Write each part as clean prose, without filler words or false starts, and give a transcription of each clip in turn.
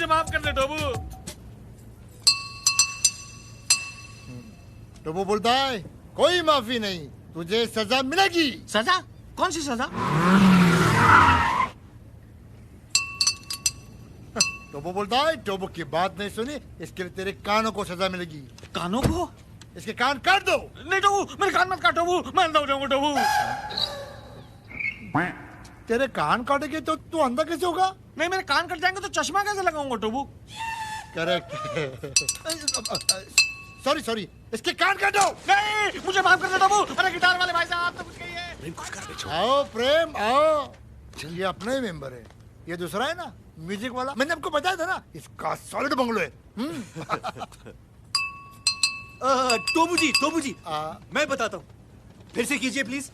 मुझे माफ कर दे टोबू। टोबू बोलता है कोई माफी नहीं, तुझे सजा मिलेगी। सजा? कौन सी सजा? टोबू बोलता है टोबू की बात नहीं सुनी, इसके लिए तेरे कानों को सजा मिलेगी। कानों को? इसके कान काट दो। नहीं टोबू, मेरे कान मत काट टोबू, मैं अंधा हो जाऊंगा टोबू। तेरे कान काटेंगे तो तू अंधा कैसे होगा? नहीं, मेरे कान कट जाएंगे तो चश्मा कैसे लगाऊंगा टोबू? करेक्ट। सॉरी सॉरी, इसके कान काटो। नहीं, मुझे माफ कर दे टोबू। अरे गिटार वाले भाई साहब तो कुछ कहिए। प्रेम कुछ कर बेचो। आओ प्रेम आओ, ये अपना ही मेंबर है, ये दूसरा है ना म्यूजिक वाला, मैंने आपको बताया था ना, इसका सॉलिड बंगलो है। टोबू जी मैं बताता हूँ, फिर से कीजिए प्लीज।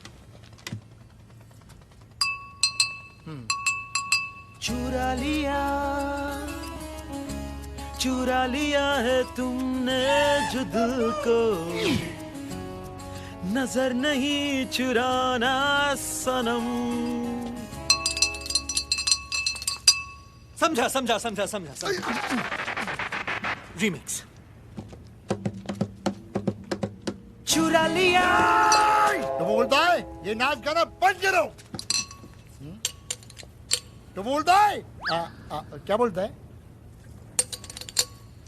चुरा लिया है तुमने जो दिल को, नजर नहीं चुराना सनम। समझा। रीमिक्स। चुरा लिया। तो वो बोलता है ये नाच गाना बंद करो। तो वो बोलता है क्या बोलता है?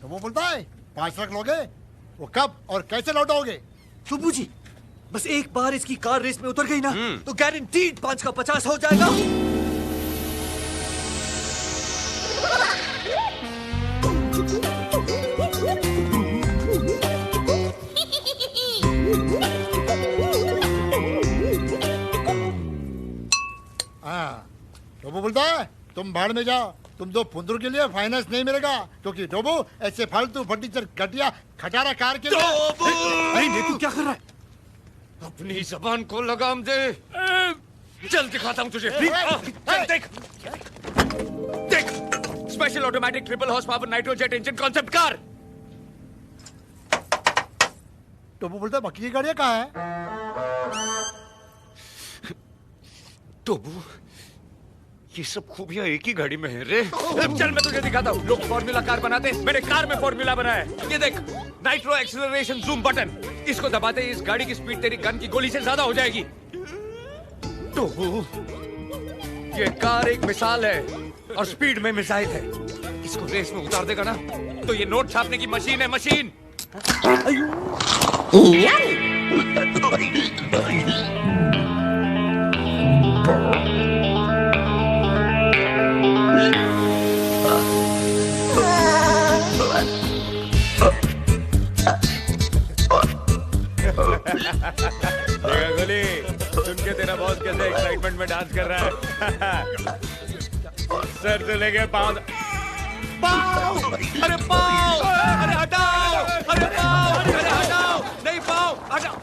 तो वो बोलता है 5 लाख लोगे, वो कब और कैसे लौटाओगे? टोबू जी बस एक बार इसकी कार रेस में उतर गई ना तो गारंटीड 5 का 50 हो जाएगा। टोबू बोलता है तुम भाड़ में जाओ, तुम दो फुंदरू के लिए फाइनेंस नहीं मिलेगा, क्योंकि टोबू ऐसे फालतू फटीचर घटिया खटारा कार के लिए। अरे नेतू क्या कर रहा है? अपनी जबान को लगाम दे। चल दिखाता हूँ तुझे। चल देख देख, special automatic triple horse power nitrojet engine concept car. टोबू बोलता है बाकी की गाड़ियां कहाँ है? टोबू ये सब खूबियां एक ही गाड़ी में है रे। चल मैं तुझे दिखाता हूँ। लोग फॉर्मूला कार बनाते, मैंने कार में फॉर्मूला बनाया है। ये देख, नाइट्रो एक्सीलरेशन जूम बटन, इसको दबाते ही इस गाड़ी की स्पीड तेरी गन की गोली से ज्यादा हो जाएगी। टोबू ये कार एक मिसाल है और स्पीड में मिसाइल है। इसको रेस में उतार देगा ना तो ये नोट छापने की मशीन है, मशीन। देखा गोली, सुन के तेरा बॉस कैसे एक्साइटमेंट में डांस कर रहा है। सर से लेके पाँव, अरे पाँव, अरे हटाओ, अरे पाँव, अरे हटाओ, नहीं पाँव, हटाओ।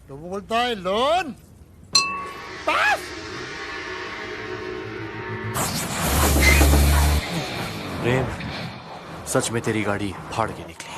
तो वो बोलता है लोन पास। प्रेम सच में तेरी गाड़ी फाड़ के निकली।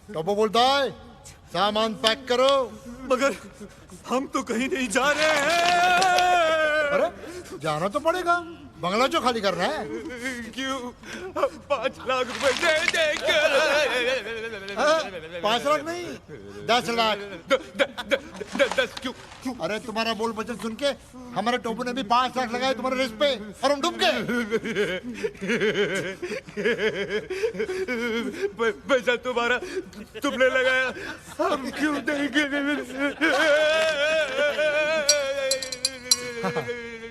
तो वो बोलता है सामान पैक करो। मगर हम तो कहीं नहीं जा रहे हैं। अरे जाना तो पड़ेगा, बंगला जो खाली करना है। क्यों? 5 लाख रुपए दे देंगे। 5 लाख नहीं 10 लाख। 10 क्यों? अरे तुम्हारा बोल बचन सुन के हमारे टोपू ने भी 5 लाख लगाए तुम्हारे रेस पे और हम डूब गए। पैसा तुम्हारा तुमने लगाया, हम क्यों देंगे?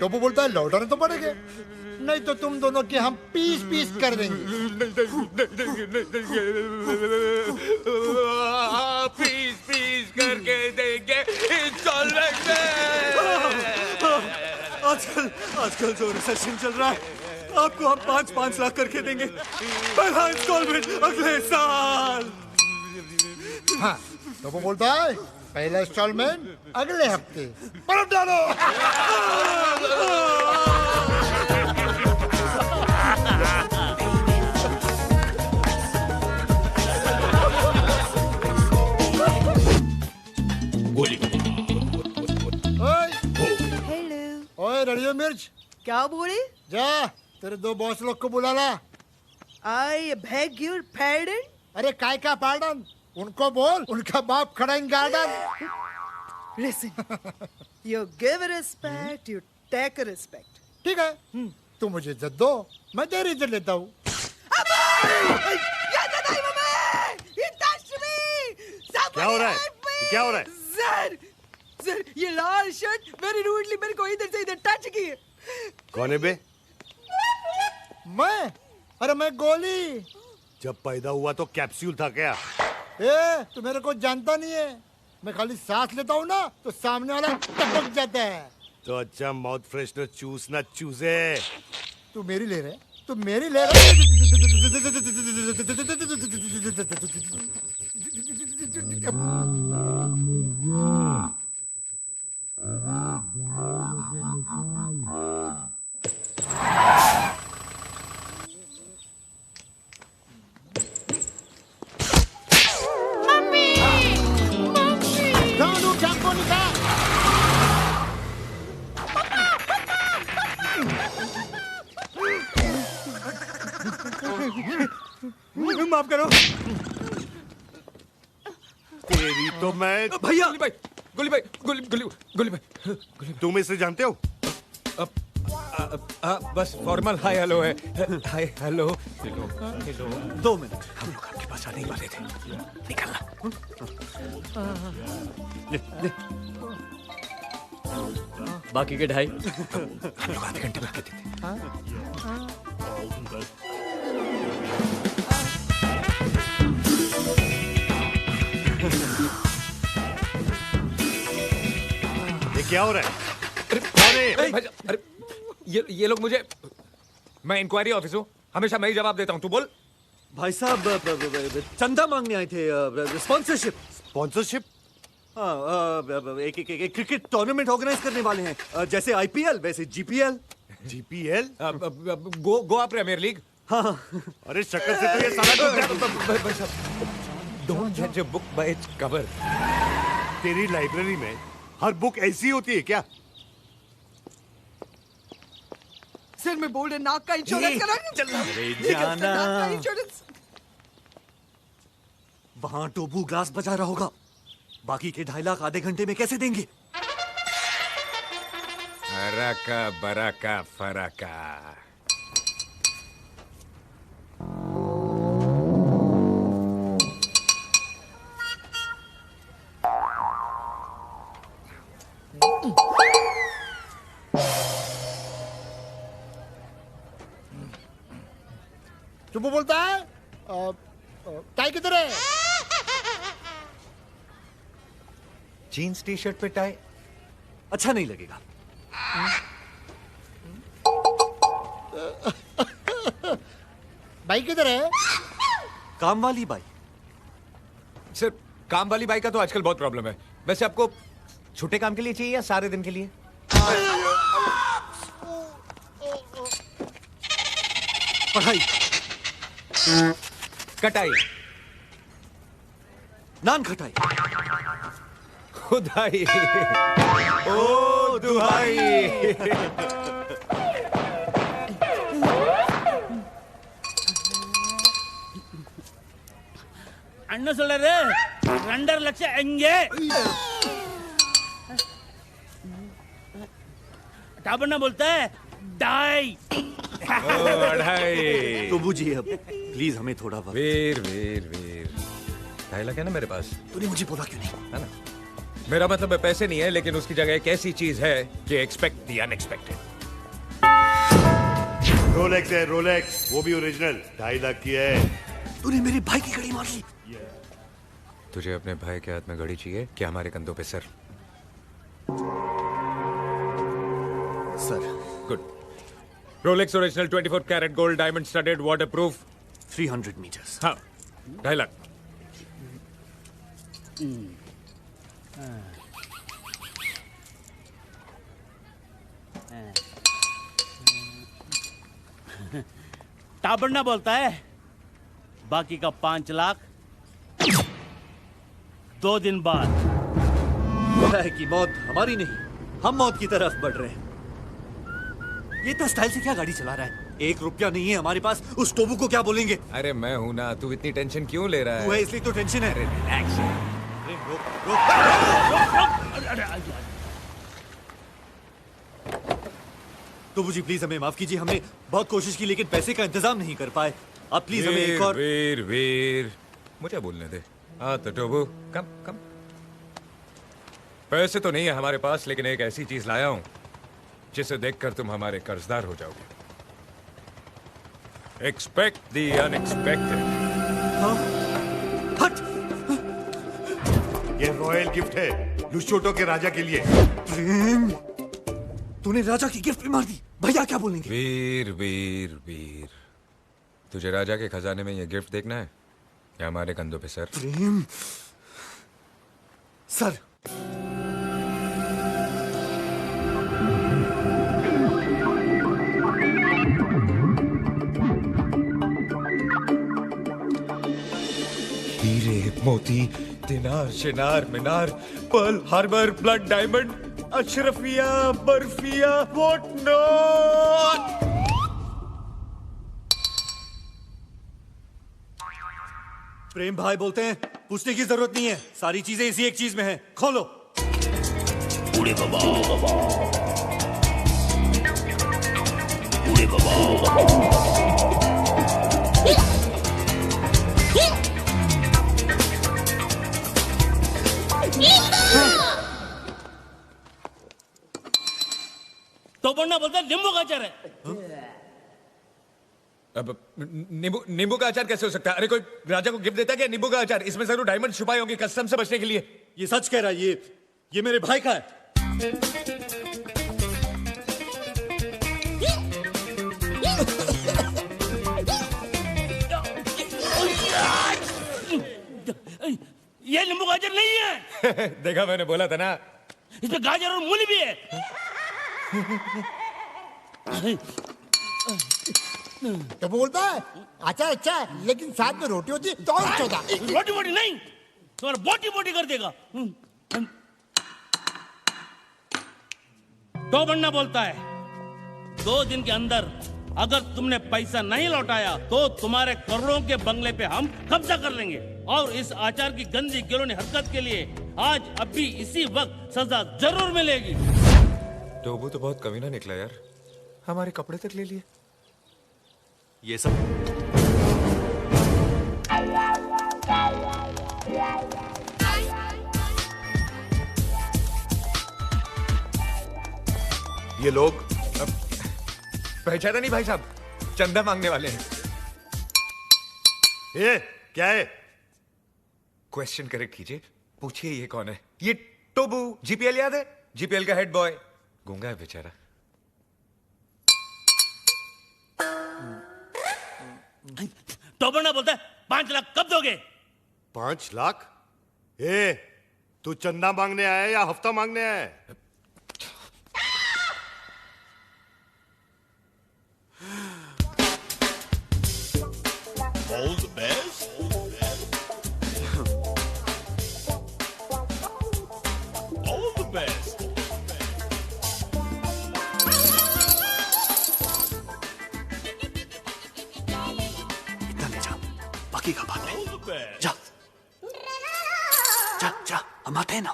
टोपू बोलता है लौटाने तो पड़ेंगे। नहीं तो तुम दोनों के हम पीस पीस कर देंगे। पीस पीस करके देंगे इंस्टॉलमेंट में। आजकल जो रिसेशन चल रहा है, आपको हम 5-5 लाख करके देंगे, पहला इंस्टॉलमेंट अगले साल। हाँ, तो वो बोलता है पहला इंस्टॉलमेंट अगले हफ्ते। बर्फ डालो। ओए रेडियो मिर्च, क्या बोले? जा तेरे 2 बॉस लोग को बुला ला। I beg your pardon? अरे काय का पार्डन, उनको बोल उनका बाप खड़ा इन garden. Listen, you give respect, you take respect. ठीक है, तू मुझे इज्जत दो, मैं तेरी इज्जत लेता हूँ। क्या हो रहा है? क्या हो रहा है? सर, ये लाल शर्ट वेरी रूडली मेरे को इधर से इधर टच की है। कौन है बे? मैं? अरे मैं गोली। जब पैदा हुआ तो कैप्सूल था क्या? ए, तू मेरे को जानता नहीं है, मैं खाली सांस लेता हूँ ना तो सामने वाला टपक जाता है। तो अच्छा माउथ फ्रेशनर चूसना चूसे। तू मेरी ले रहे, तू मेरी ले रहे। रानू चाको निकाल। माफ करो तेरी तो मैं। भैया। गोली भाई। तुम इसे जानते हो? बस फॉर्मल हाय हेलो है। Hi hello. 2 मिनट। हम लोग आपके पास आने ही वाले थे, निकलना। बाकी के 2.5 हम लोग आधे घंटे में कहते थे। ये क्या हो रहा है? अरे ये लोग मुझे, मैं इंक्वायरी ऑफिस हूँ, हमेशा मैं ही जवाब देता हूँ, तू बोल। भाई साहब चंदा मांगने आए थे, स्पॉन्सरशिप। स्पॉन्सरशिप? हाँ, एक क्रिकेट टूर्नामेंट ऑर्गेनाइज करने वाले हैं, जैसे IPL वैसे GPL। GPL? Goa Premier League. हाँ। अरे शक्ल से तो ये साला डोंट जज a book by its cover. तेरी लाइब्रेरी में हर बुक ऐसी होती है क्या? सर मैं बोल रहा नाक का इंश्योरेंस करा। अरे जाना। नाक का इंश्योरेंस। वहां टोबू ग्लास बजा रहा होगा, बाकी के 2.5 लाख आधे घंटे में कैसे देंगे? अराका बराका फराका। चुप्पू बोलता है टाई किधर है? जीन्स टी शर्ट पे टाई अच्छा नहीं लगेगा। बाइक किधर है? काम वाली बाई। सर काम वाली बाई का तो आजकल बहुत प्रॉब्लम है। वैसे आपको छोटे काम के लिए चाहिए या सारे दिन के लिए? पढ़ाई। कटाई। नान खटाई। खुदाई। ओ दुहाई। ಅಣ್ಣ ಸೊಲ್ಲರೆ 2.5 ಲಕ್ಷ ಹೆಂಗೆ टाबना बोलता है डाई। टोबू जी अब प्लीज हमें थोड़ा वक्त। वीर वीर वीर 2.5 लाख है ना मेरे पास। तूने मुझे बोला क्यों नहीं? है ना, मेरा मतलब है पैसे नहीं है, लेकिन उसकी जगह एक ऐसी चीज है कि एक्सपेक्ट द अनएक्सपेक्टेड। रोलेक्स है, रोलेक्स, वो भी ओरिजिनल, 2.5 लाख की है। तूने मेरे भाई की घड़ी मार ली। तुझे अपने भाई के हाथ में घड़ी चाहिए क्या हमारे कंधों पे सर? Sir good. Rolex original 24 carat gold diamond studded waterproof. 300 metres. हाँ 2.5 लाख। टाबड़ना बोलता है बाकी का 5 लाख 2 दिन बाद। है कि मौत हमारी नहीं, हम मौत की तरफ बढ़ रहे हैं। ये इतना स्टाइल से क्या गाड़ी चला रहा है? 1 रुपया नहीं है हमारे पास, उस टोबू को क्या बोलेंगे? अरे मैं हूं ना, तू इतनी टेंशन क्यों ले रहा तू है है? इसलिए तो टेंशन है। रिलैक्स। अरे रोक रोक। टोबू जी प्लीज हमें माफ कीजिए, हमने बहुत कोशिश की लेकिन पैसे का इंतजाम नहीं कर पाए। आप प्लीज हमें एक और। वीर वीर मुझे बोलने दे। हाँ तो टोबू कम कम। पैसे तो नहीं है हमारे पास, लेकिन एक ऐसी चीज लाया हूं जिसे देखकर तुम हमारे कर्जदार हो जाओगे। Expect the unexpected. हट। ये रॉयल गिफ्ट है लुशोटो के राजा के लिए। प्रेम, तूने राजा की गिफ्ट भी मार दी। भैया क्या बोलेंगे? वीर वीर वीर, तुझे राजा के खजाने में ये गिफ्ट देखना है या हमारे कंधों पे सर? प्रेम सर। हीरे मोती दिनार शिनार मीनार पर्ल हार्बर ब्लड डायमंड अशरफिया बर्फिया व्हाट नॉट। प्रेम भाई बोलते हैं पूछने की जरूरत नहीं है, सारी चीजें इसी एक चीज में है। खोलो। बूढ़े बाबा, बूढ़े बाबा। तो बनना बोलता है नींबू का अचार है। अब नींबू का अचार कैसे हो सकता है? अरे कोई राजा को गिफ्ट देता है क्या नींबू का अचार? इसमें जरूर डायमंड छुपाए होंगे कस्टम से बचने के लिए। ये सच कह रहा है, ये मेरे भाई का है। ये नींबू गाजर नहीं है। देखा मैंने बोला था ना। इसमें गाजर और मूली भी है। तो बोलता है अच्छा अच्छा है, लेकिन साथ में रोटी होती तो और अच्छा होता। रोटी बोटी नहीं, तुम्हारा बोटी बोटी कर देगा। तो बनना बोलता है 2 दिन के अंदर अगर तुमने पैसा नहीं लौटाया तो तुम्हारे करोड़ों के बंगले पे हम कब्जा कर लेंगे। और इस आचार की गंदी गिलोनी हरकत के लिए आज अभी इसी वक्त सजा जरूर मिलेगी। टोबू तो बहुत कमीना निकला यार, हमारे कपड़े तक ले लिए। ये सब ये लोग पहचाना नहीं भाई साहब, चंदा मांगने वाले हैं। ये क्या है? क्वेश्चन करेक्ट कीजिए, पूछिए ये कौन है? ये टोबू, जीपीएल याद है? जीपीएल का हेड बॉय, गूंगा है बेचारा। तो बनना बोलता है 5 लाख कब दोगे? 5 लाख? ए, तू चंदा मांगने आया है या हफ्ता मांगने आया है? All the best. All the best. इतना ले जा, बाकी का बाद में। All the best. जा जा जा, हम आते हैं ना।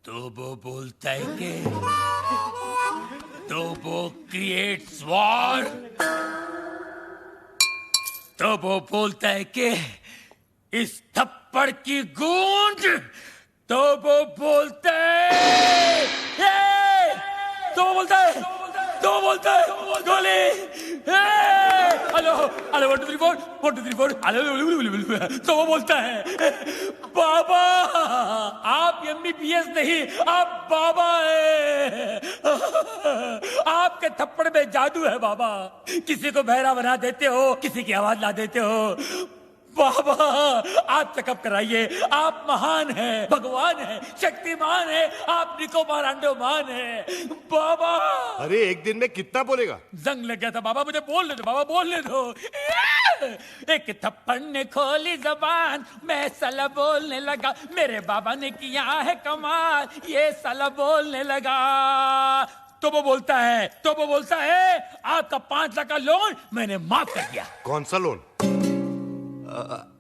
तो वो बोलता है कि तो वो क्रिएट्स वॉर, तो वो बोलता है कि इस थप्पड़ की गूंज, तो वो बोलता है तो बोलता है तो बोलता है गोली, हेलो हेलो 1 2 3 4 1 2 3 4 हेलो, तो वो बोलता है बाबा आप MBBS नहीं, आप बाबा है, आपके थप्पड़ में जादू है बाबा, किसी को बहरा बना देते हो, किसी की आवाज ला देते हो बाबा, आप चेकअप कराइए, आप महान हैं, भगवान हैं, शक्तिमान हैं, आप निकोबार अंडोमान हैं बाबा। अरे एक दिन में कितना बोलेगा? जंग लग गया था बाबा, मुझे बोलने दो बाबा, बोलने दो। एक थप्पड़ ने खोली जबान, मैं साला बोलने लगा, मेरे बाबा ने किया है कमाल, ये साला बोलने लगा। तो वो बोलता है आपका 5 लाख का लोन मैंने माफ कर दिया। कौन सा लोन?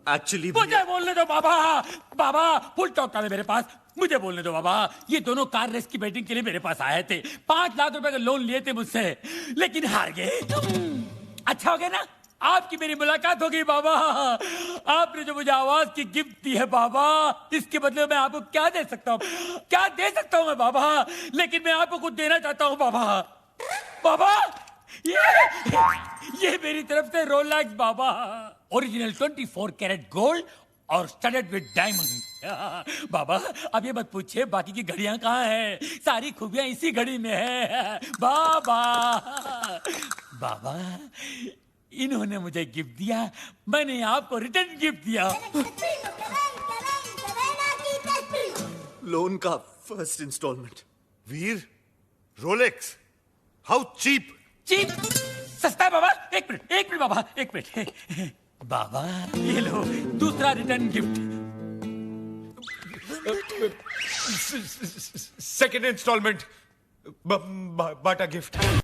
एक्चुअली मुझे बोलने दो बाबा, बाबा फुल टॉक था मेरे पास, मुझे बोलने दो बाबा। ये दोनों कार रेस की बैटिंग के लिए मेरे पास आए थे, 5 लाख रुपए का लोन लिए थे मुझसे, लेकिन हार गए। अच्छा हो गया ना, आपकी मेरी मुलाकात हो गई बाबा, आपने जो मुझे आवाज की गिफ्ट दी है बाबा, इसके बदले मैं आपको क्या दे सकता हूँ, क्या दे सकता हूँ मैं बाबा, लेकिन मैं आपको कुछ देना चाहता हूँ बाबा। बाबा ये मेरी तरफ से रोलेक्स बाबा, ओरिजिनल 24 कैरेट गोल्ड और स्टडेड विद डायमंड। बाबा अब ये मत पूछिए बाकी की घड़ियां कहाँ हैं, सारी खूबियां इसी घड़ी में है बाबा। बाबा इन्होंने मुझे गिफ्ट दिया, मैंने आपको रिटर्न गिफ्ट दिया। लोन का first instalment. Veer, Rolex, how cheap. Cheap सस्ता है बाबा, एक मिनट बाबा, एक मिनट बाबा, ये लो दूसरा रिटर्न गिफ्ट। सेकंड इंस्टॉलमेंट, बाटा गिफ्ट।